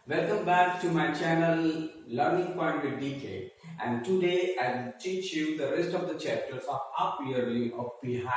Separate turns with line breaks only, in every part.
Welcome back to my channel Learning Point with DK, and today I'll teach you the rest of the chapters of up yearly of beehive.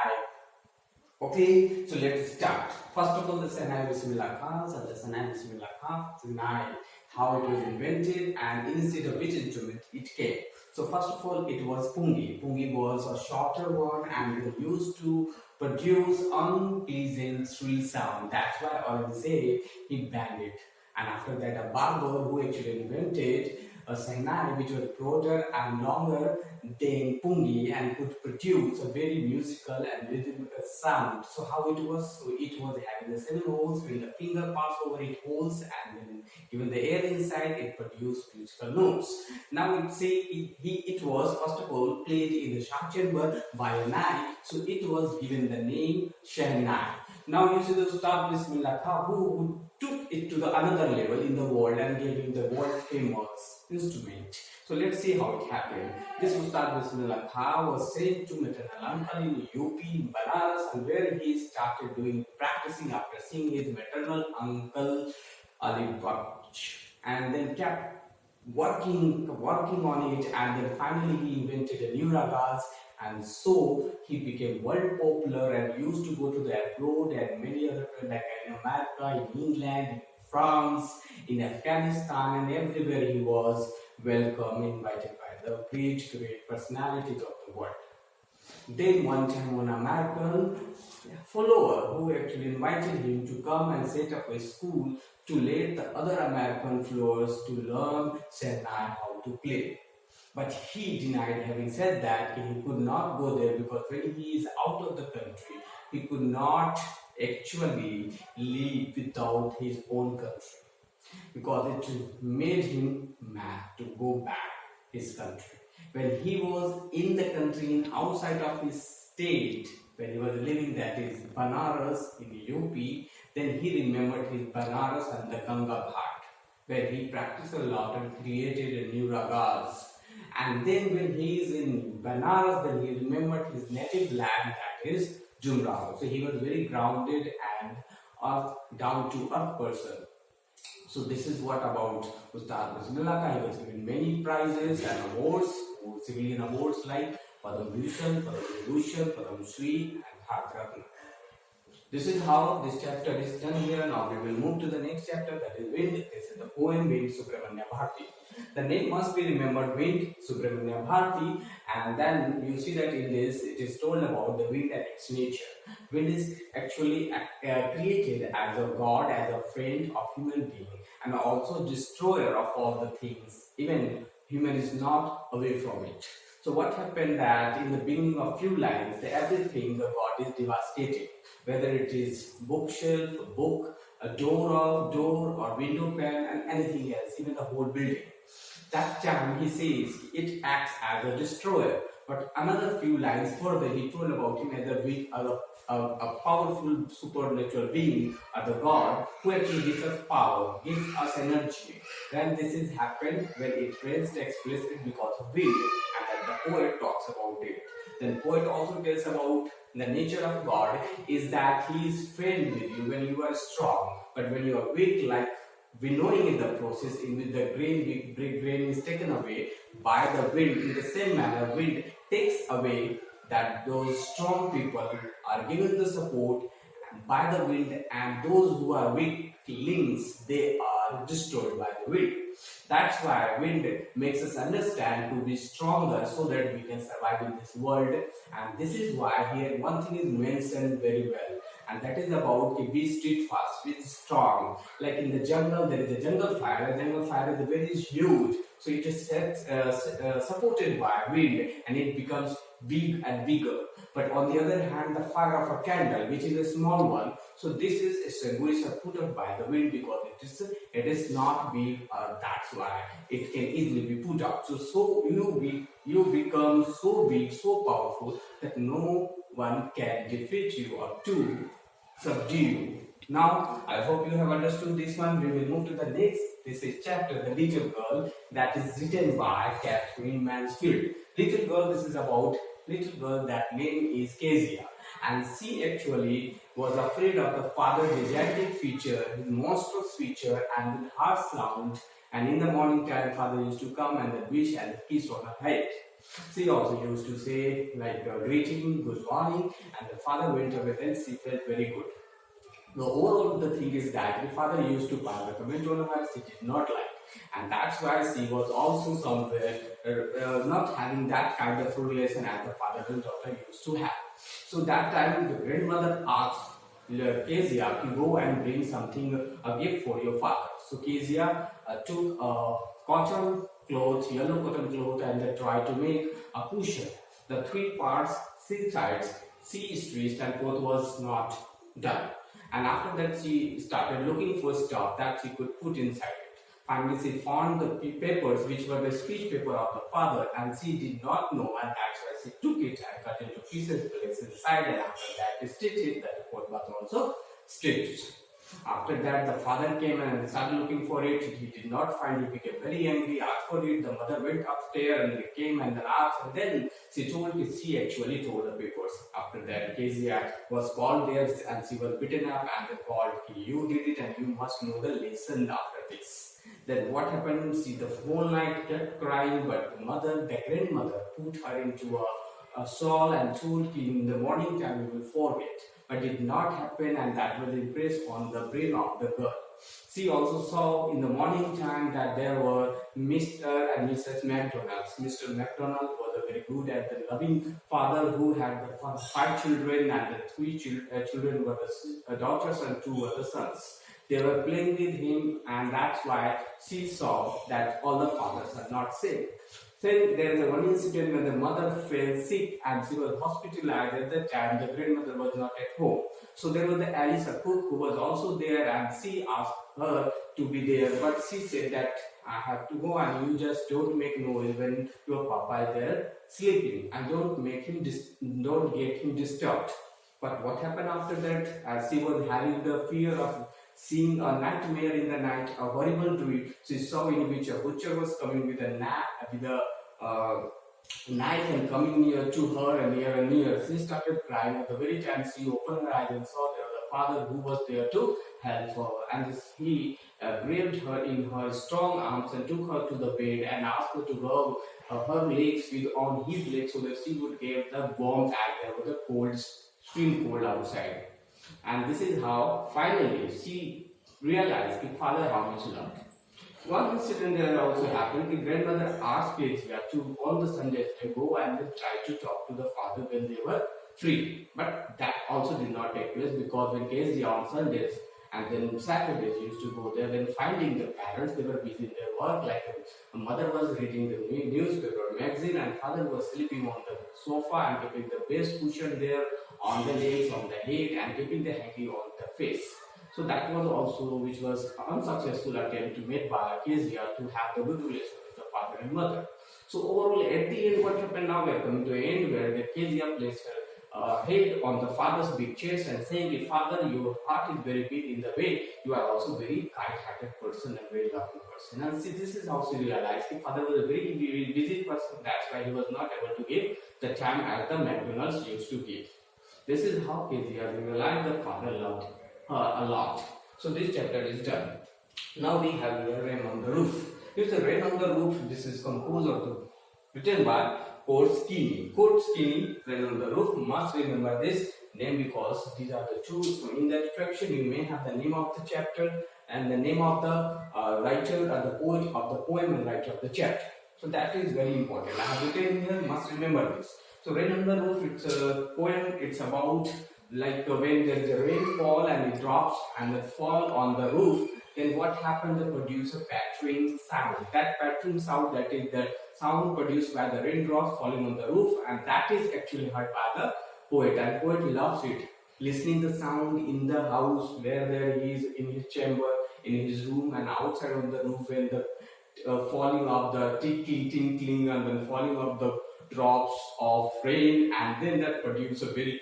Okay, so let's start. First of all, the Senai Bismillah and the Senai Bismillah tonight, how it was invented and instead of which instrument it came. So first of all, it was pungi. Pungi was a shorter one and it used to produce unpleasant shrill sound. That's why I always say he banned it. And after that, a barber who actually invented a Sainai which was broader and longer than pungi and could produce a very musical and rhythmical sound. So how it was? So it was having the 7 holes. When the finger passed over it holes, and then given the air inside, it produced musical notes. Now it was first of all played in the sharp chamber by a nai. So it was given the name Shehnai. Now you see the Ustad Bismillah Khan who took it to the another level in the world and gave him the world famous instrument. So let's see how it happened. This Ustad Bismillah Khan was sent to maternal uncle in UP in Banaras, and where he started doing practicing after seeing his maternal uncle Ali Baksh, and then kept working on it, and then finally he invented a new ragas, and so he became world popular and used to go to the abroad and many other places like in America, in England, in France, in Afghanistan, and everywhere he was welcome, invited by the great personalities of the world. Then one time one American follower who actually invited him to come and set up a school to let the other American followers to learn Senai how to play. But he denied having said that he could not go there because when he is out of the country, he could not actually live without his own country because it made him mad to go back his country. When he was in the country and outside of his state, when he was living that is Banaras in the UP, then he remembered his Banaras and the Ganga Ghat, where he practiced a lot and created a new ragas. And then when he is in Banaras, then he remembered his native land, that is Jumrao. So he was very grounded and down to earth person. So this is what about Ustad Bismillah Khan. He was given many prizes and awards, civilian awards like Padam Bhushan, Padam Vibhushan, Padam Shri and Bharat Ratna. This is how this chapter is done here. Now we will move to the next chapter, that is Wind. This is the poem Wind Subramanya Bharti. The name must be remembered, Wind Subramanya Bharti, and then you see that in this it is told about the wind and its nature. Wind is actually created as a god, as a friend of human being, and also destroyer of all the things. Even human is not away from it. So what happened that in the beginning of few lines, everything the god is devastating. Whether it is bookshelf, a book, a door or window pane and anything else, even the whole building. That time he says it acts as a destroyer. But another few lines further he told about him as a powerful supernatural being or the God who actually gives us power, gives us energy. Then this is happened when it rains takes place because of wind, and then the poet talks about it. Then poet also tells about the nature of God is that he is friend with you when you are strong, but when you are weak, like winnowing in the process, in which the grain is taken away by the wind. In the same manner, wind takes away that those strong people are given the support by the wind, and those who are weaklings, they are destroyed by the wind. That's why wind makes us understand to be stronger so that we can survive in this world. And this is why here one thing is mentioned very well, and that is about be steadfast, be strong. Like in the jungle, there is a jungle fire. A jungle fire is very huge, so it is supported by wind, and it becomes big and bigger. But on the other hand, the fire of a candle, which is a small one, so this is extinguished or put out by the wind because it is not big. That's why it can easily be put out. So you become so big, so powerful that no one can defeat you or to subdue you. Now, I hope you have understood this one. We will move to the next. This is chapter, The Little Girl, that is written by Catherine Mansfield. Little girl, this is about little girl, that name is Kezia, and she actually was afraid of the father's gigantic feature, his monstrous feature, and the harsh sound. And in the morning time, father used to come and the wish and the kiss on her head. She also used to say like greeting, good morning, and the father went away. Then she felt very good. The overall the thing is that the father used to pass the comment on her, she did not like, and that's why she was also somewhere not having that kind of relation as the father and daughter used to have. So that time the grandmother asked Kezia to go and bring something, a gift for your father. So Kezia took a cotton cloth, yellow cotton cloth, and they tried to make a cushion. The three parts, six sides, she stretched, and both was not done. And after that, she started looking for stuff that she could put inside it. Finally, she found the papers, which were the speech paper of the father, and she did not know, and that's why she took it and cut into pieces, placed inside, and after that, stitched it. The report was also stitched. After that, the father came and started looking for it. He did not find it, became very angry, asked for it. The mother went upstairs and they came and then asked, and then she actually told the papers. After that, Kezia was called there and she was beaten up and they called, you did it and you must know the lesson after this. Then what happened? She the whole night kept crying, but the grandmother, put her into a shawl and told in the morning time you will forget. But it did not happen, and that was impressed on the brain of the girl. She also saw in the morning time that there were Mr. and Mrs. McDonald. Mr. McDonald was a very good and the loving father who had the 5 children, and the 3 children were the daughters and 2 were the sons. They were playing with him, and that's why she saw that all the fathers are not same. Then there is one incident when the mother fell sick and she was hospitalized. At that time, the grandmother was not at home. So there was the Alice, a cook, who was also there, and she asked her to be there. But she said that I have to go, and you just don't make noise when your papa is there sleeping, and don't get him disturbed. But what happened after that? As she was having the fear of seeing a nightmare in the night, a horrible dream, she saw in which a butcher was coming with a knife and coming near to her and near and near. She started crying. At the very time she opened her eyes and saw there the father who was there to help her. And he grabbed her in her strong arms and took her to the bed and asked her to rub her legs on his legs so that she would get the warmth as there was a cold, extreme cold outside. And this is how finally she realized the father how much loved. One incident that also happened, the grandmother asked Kezia to on the Sundays to go and try to talk to the father when they were free. But that also did not take place, because when Kezia on Sundays and then Saturdays used to go there, then finding the parents, they were busy in their work, like a mother was reading the newspaper or magazine and father was sleeping on the sofa and keeping the best cushion there on the legs, on the head, and keeping the hanky on the face. So that was also which was an unsuccessful attempt made by Kezia to have the good relation with the father and mother. So overall, at the end, what happened now? We are coming to an end where the Kezia placed her head on the father's big chest and saying, "Father, your heart is very big in the way you are also very kind-hearted person and very loving person." And see, this is how she realized the father was a very busy person. That's why he was not able to give the time as the McDonald's used to give. This is how Kezia realized the father loved her a lot. So this chapter is done. Now we have here Rain on the Roof. Here's the Rain on the Roof. This is composed of written by Court Skinny. Court Skinny, Rain on the Roof. Must remember this name because these are the two. So in the introduction, you may have the name of the chapter and the name of the writer or the poet of the poem and writer of the chapter. So that is very important. I have written here. Must remember this. So Rain on the Roof, it's a poem. It's about like when there is a rainfall and it drops and it fall on the roof, then what happens? They produce a pattering sound. That pattering sound, that is the sound produced by the raindrops falling on the roof, and that is actually heard by the poet, and poet loves it. Listening the sound in the house where there he is in his chamber, in his room, and outside on the roof when the falling of the tinkling and then falling of the drops of rain, and then that produce a very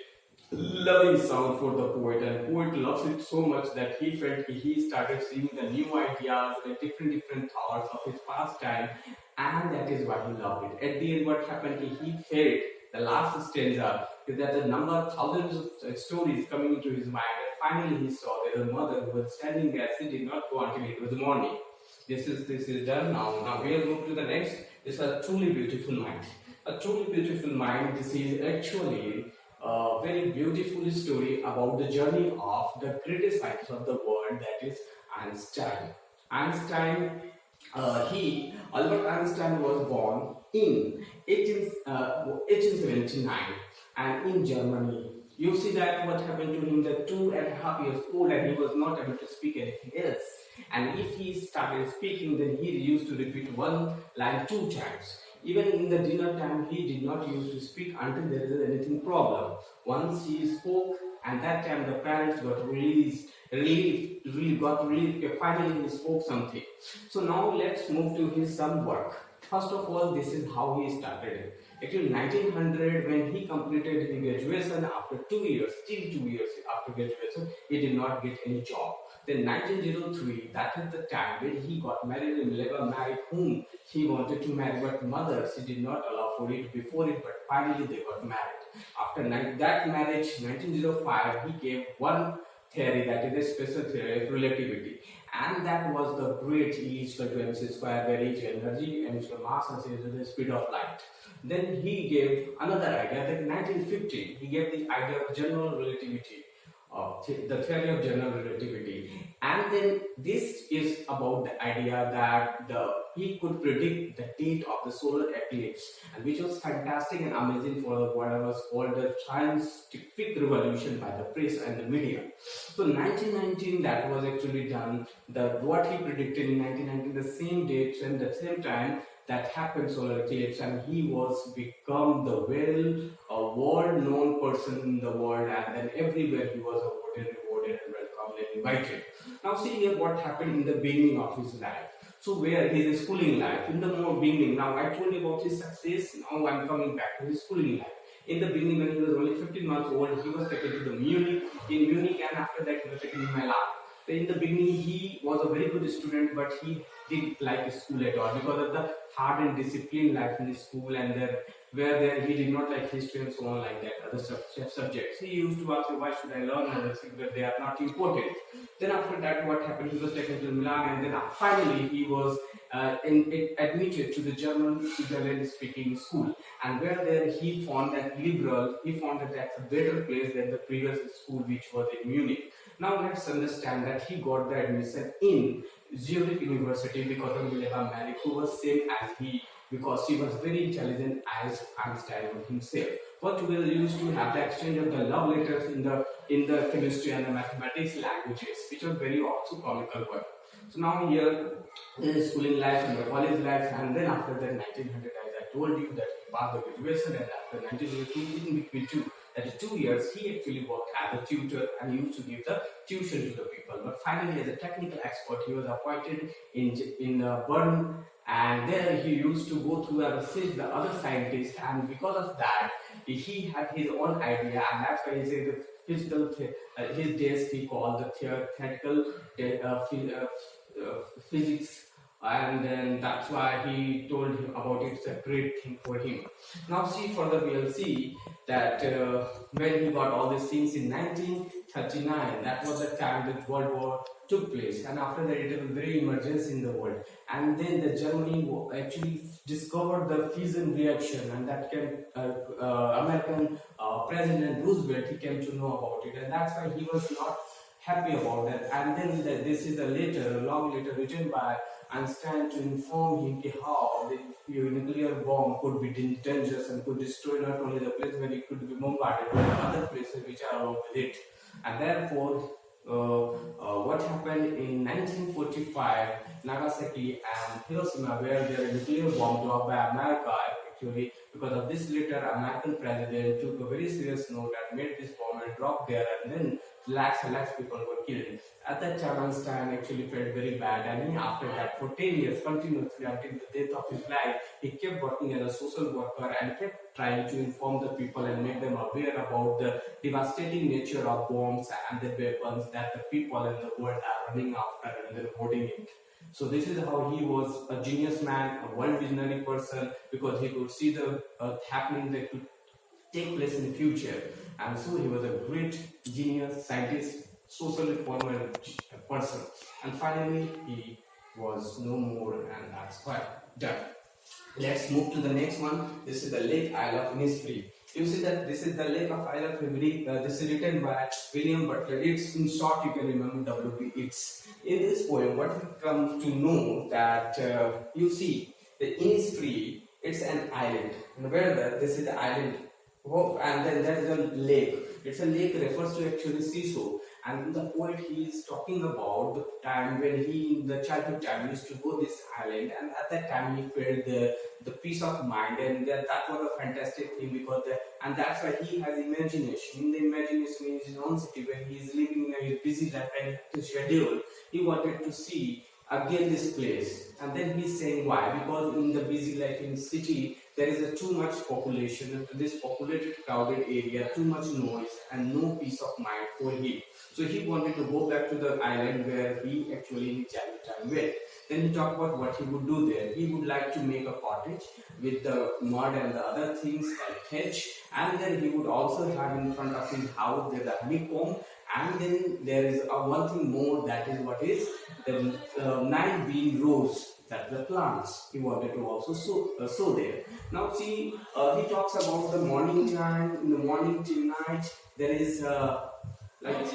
loving sound for the poet, and poet loves it so much that he felt he started seeing the new ideas and different thoughts of his past time, and that is why he loved it. At the end, what happened? He felt the last stanza, is that the number thousands of stories coming into his mind, and finally he saw that the mother who was standing there, she did not go until it was morning. This is done now. Now we will move to the next. This is a truly beautiful mind. A truly beautiful mind. This is actually a very beautiful story about the journey of the greatest scientist of the world, that is Einstein. Einstein, Albert Einstein was born in 1879 and in Germany. You see that what happened to him, the 2.5 years old, and he was not able to speak anything else. And if he started speaking, then he used to repeat one line 2 times. Even in the dinner time, he did not used to speak until there is anything problem. Once he spoke, and that time the parents got really got relief. Okay, finally he spoke something. So now let's move to his some work. First of all, this is how he started. Actually, 1900, when he completed his graduation, after 2 years, still 2 years after graduation, he did not get any job. Then 1903, that is the time when he got married and never married whom he wanted to marry, but mother, she did not allow for it before it, but finally they got married. After that marriage, 1905, he gave one theory, that is a special theory of relativity, and that was the great E is equal to mc square, where each energy, m is equal to mass, and c is the speed of light. Then he gave another idea, that in 1915 he gave the idea of general relativity, the theory of general relativity, and then this is about the idea that he could predict the date of the solar eclipse, and which was fantastic and amazing for what was called the scientific revolution by the press and the media. So 1919, that was actually done. What he predicted in 1919, the same date and the same time that happened solar eclipse, and he was become the world known person in the world, and then everywhere he was awarded, rewarded, and welcomed and invited. Now see here what happened in the beginning of his life. So where his schooling life, in the more beginning, now I told you about his success, now I'm coming back to his schooling life. In the beginning, when he was only 15 months old, he was taken to the Munich, and after that he was taken to Milan. In the beginning, he was a very good student, but he didn't like school at all because of the hard and disciplined life in the school, and where he did not like history and so on like that, other subjects. He used to ask, why should I learn other things, but they are not important. Then after that, what happened? He was taken to Milan, and then finally he was admitted to the German Switzerland speaking school, and where there he found that that's a better place than the previous school, which was in Munich. Now let's understand that he got the admission in Zurich University because of Wilhelm Marek, who was same as he, because he was very intelligent as Einstein himself. But together used to have the exchange of the love letters in the chemistry and the mathematics languages, which was very also comical work. So now here his schooling life and the college life, and then after that 1900, as I told you, that he passed the graduation, and after 1902, in between that is 2 years, he actually worked as a tutor and used to give the tuition to the people. But finally, as a technical expert, he was appointed in Bern, and there he used to go through and assist the other scientists, and because of that, he had his own idea, and that's why he said the his desk he called the theoretical physics, and then that's why he told him about it. It's a great thing for him. Now see, further we'll see that when he got all these things in 1939, that was the time that World War took place, and after that it was very emergency in the world, and then the Germany actually discovered the fission reaction, and that came American President Roosevelt, he came to know about it, and that's why he was not happy about that. And then this is a long letter written by Einstein to inform him how the nuclear bomb could be dangerous and could destroy not only the place where it could be bombarded, but other places which are along with it. And therefore, what happened in 1945, Nagasaki and Hiroshima, where there was a nuclear bomb dropped by America, actually, because of this letter, American president took a very serious note and made this bomb and dropped there, and then lakhs and lakhs of people were killed. At that time, Einstein actually felt very bad, and he, after that, for 10 years continuously until the death of his life, he kept working as a social worker and kept trying to inform the people and make them aware about the devastating nature of bombs and the weapons that the people in the world are running after and then hoarding it. So this is how he was a genius man, a world visionary person, because he could see the earth happening, they could take place in the future. And so he was a great genius, scientist, social reformer person. And finally, he was no more, and that's why done. Let's move to the next one. This is the Lake Isle of Innisfree. You see that this is the Lake of Isle of Innisfree. This is written by William Butler. It's in short, you can remember WB. It's in this poem. What we come to know that you see the Innisfree. It's an island. Where this is the island. Oh, and then there is a lake. It's a lake refers to actually seashore. And the poet, he is talking about the time when he, in the childhood time, used to go this island, and at that time he felt the peace of mind, and that was a fantastic thing because and that's why he has imagination. In the imagination in his own city, when he is living in a busy life and his schedule, he wanted to see again this place. And then he's saying why? Because in the busy life in city, there is a too much population, this populated crowded area, too much noise and no peace of mind for him. So he wanted to go back to the island where he actually in childhood time went. Then he talked about what he would do there. He would like to make a cottage with the mud and the other things like hedge, and then he would also have in front of his house there the honeycomb, and then there is one thing more, that is what is the 9 bean rows, that the plants he wanted to also sow there. Now see, he talks about the morning time, in the morning till night, there is like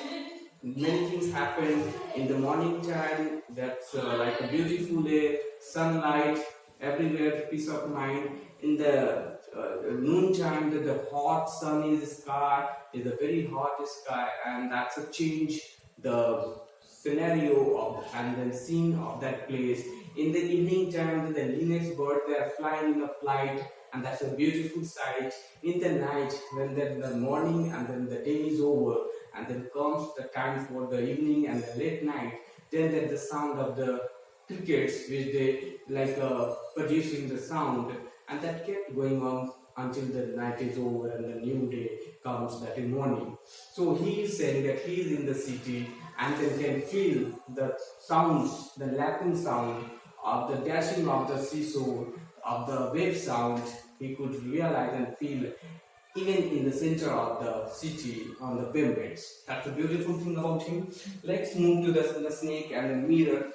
many things happen in the morning time. That's like a beautiful day, sunlight everywhere, peace of mind. In the noon time, that the hot sun is sky, is a very hot sky, and that's a change the scenario of and the scene of that place. In the evening time, the linnets bird, they are flying in a flight, and that's a beautiful sight. In the night, when the morning and then the day is over, and then comes the time for the evening and the late night, then there's the sound of the crickets, which they like producing the sound, and that kept going on until the night is over and the new day comes, that is morning. So he is saying that he is in the city and then can feel the sounds, the lapping sound of the dashing of the seashore, of the wave sound. He could realize and feel even in the center of the city on the pyramids. That's a beautiful thing about him. Let's move to the snake and the mirror.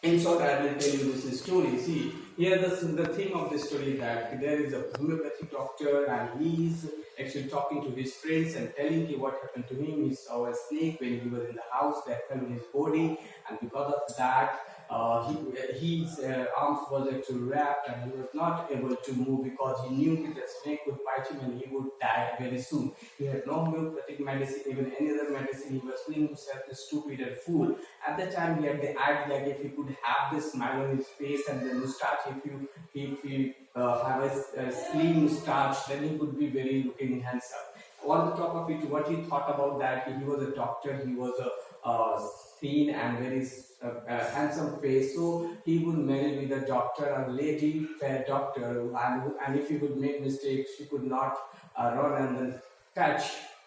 In short, I will tell you this story. See, here the theme of this story is that there is a homeopathic doctor and he is actually talking to his friends and telling him what happened to him. He saw a snake when he was in the house that fell in his body, and because of that, his arms was actually wrapped and he was not able to move because he knew that the snake would bite him and he would die very soon. He had no homeopathic medicine, even any other medicine. He was feeling himself a stupid and fool. At that time, he had the idea that if he could have this smile on his face and the moustache, if he have a slim moustache, then he could be very looking handsome. On the top of it, what he thought about that, he was a doctor, he was a thin and very handsome face, so he would marry with a doctor, a lady fair doctor, and if he would make mistakes, she could not run and then touch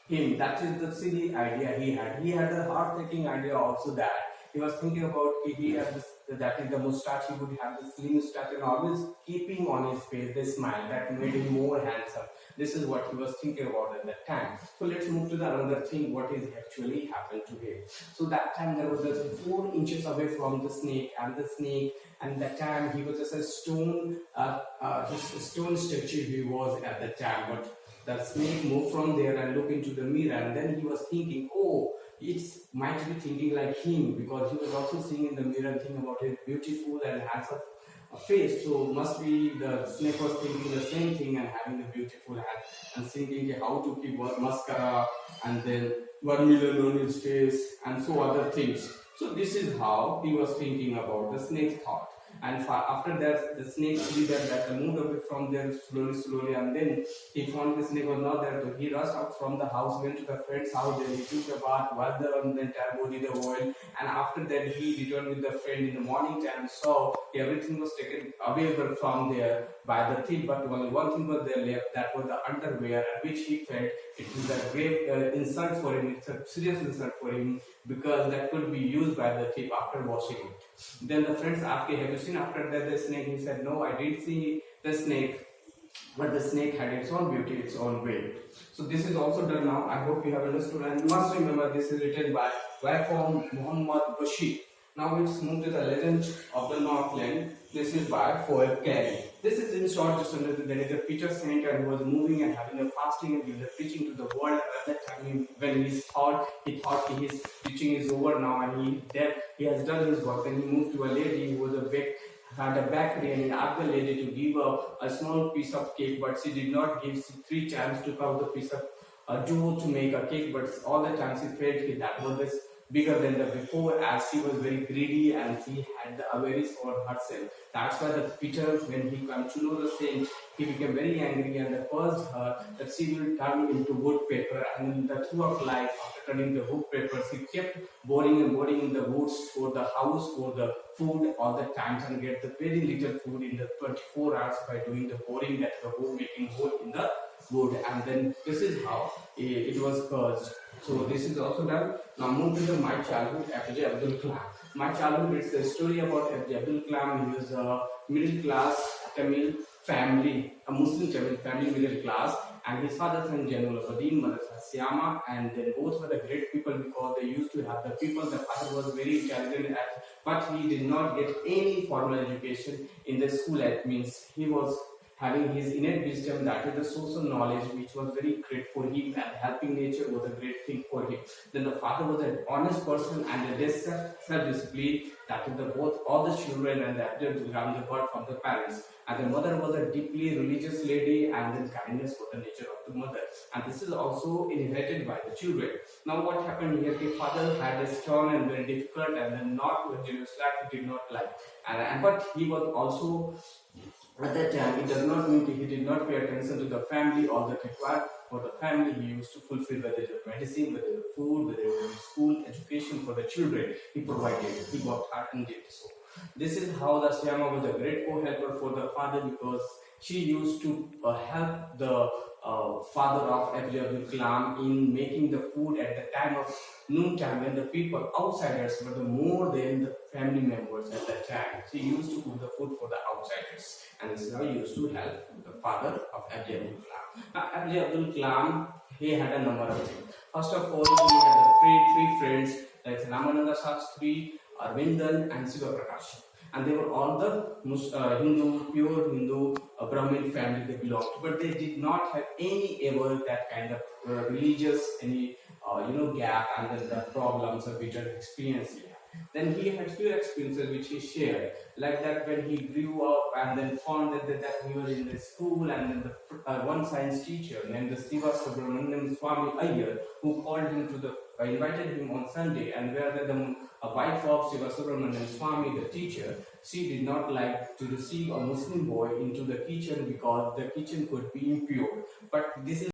him. That is the silly idea he had. He had a heart-taking idea also, that he was thinking about he had this, that is the moustache, he would have the slim moustache and always keeping on his face the smile that made him more handsome. This is what he was thinking about at that time. So let's move to the another thing, what is actually happened to him. So that time there was just 4 inches away from the snake, and that time he was just a stone, just a stone statue he was at that time. But the snake moved from there and looked into the mirror, and then he was thinking, oh, it might be thinking like him, because he was also seeing in the mirror and thinking about his beautiful and handsome face. So must be the snake was thinking the same thing and having a beautiful hat and thinking how to keep mascara and then 1 million on his face and so other things. So this is how he was thinking about the snake's thought. And after that, the snake see that moved away from there slowly, and then he found the snake was not there. So he rushed out from the house, went to the friend's house, then he took the bath, washed the entire body, the oil, and after that he returned with the friend in the morning time. So everything was taken away from there by the thief, but only one thing was there left, that was the underwear, which he felt it was a grave insult for him. It's a serious insult for him, because that could be used by the thief after washing it. Then the friends asked, have you seen after that the snake? He said, no, I didn't see the snake. but the snake had its own beauty, its own way. So this is also done now. I hope you have understood, and you must remember this is written by Waqom Muhammad Bashir. Now let's move to the Legend of the Northland. This is by Foyle Carey. This is in short just under there is a Peter Saint and who was moving and having a fasting and he was preaching to the world. At that time, when he thought his preaching is over now and he has done his work, and he moved to a lady who was a big had a bakery and he asked the lady to give a small piece of cake, but she did not give. She 3 times took out the piece of dough to make a cake, but all the times she felt that was this bigger than the before, as she was very greedy and she had the awareness for herself. That's why the Peter, when he came to know the saint, he became very angry and cursed her that she will turn into wood paper. And in the throughout life, after turning the wood paper, she kept boring and boring in the woods for the house, for the food all the times, and get the very little food in the 24 hours by doing the boring, that the wood, making hole in the wood. And then this is how it was cursed. So this is also done. Now move to the My Childhood, APJ Abdul Kalam. My Childhood, it's a story about APJ Abdul Kalam. He was a middle class Tamil family, a Muslim Tamil family, middle class, and his father's name Janul Abadin, mother Syama, and they both were the great people because they used to have the people. The father was very intelligent, but he did not get any formal education in the school. That means he was having his innate wisdom, that is the social knowledge, which was very great for him, and helping nature was a great thing for him. Then the father was an honest person and a self-discipline, that is the both all the children and the adults around the world from the parents. And the mother was a deeply religious lady, and then kindness was the nature of the mother. And this is also inherited by the children. Now what happened here, the father had a stern and very difficult and then not generous life he did not like. But he was also at that time, it does not mean he did not pay attention to the family or the required for the family. He used to fulfill whether it was medicine, whether it was food, whether it was school, education for the children. He provided, he worked hard and did so. This is how the Syama was a great co-helper for the father, because she used to help the father of APJ Abdul Kalam in making the food at the time of noon time, when the people outsiders were the more than the family members at that time. She used to cook the food for the outsiders, and this is how he used to help the father of APJ Abdul Kalam. Now APJ Abdul Kalam, he had a number of things. First of all, he had the three friends, like Ramananda Shastri, Arvindan, and Siva Prakash. And they were all the Hindu, pure Hindu Brahmin family they belonged to, but they did not have any ever that kind of religious any gap and then the problems of bitter experience he had. Then he had few experiences which he shared, like that when he grew up and then found that he was in the school, and then the one science teacher named the Siva Subramanian Swami Iyer, who called him to the invited him on Sunday, and where the wife of Siva Subramanian Swami, the teacher, she did not like to receive a Muslim boy into the kitchen because the kitchen could be impure. But this is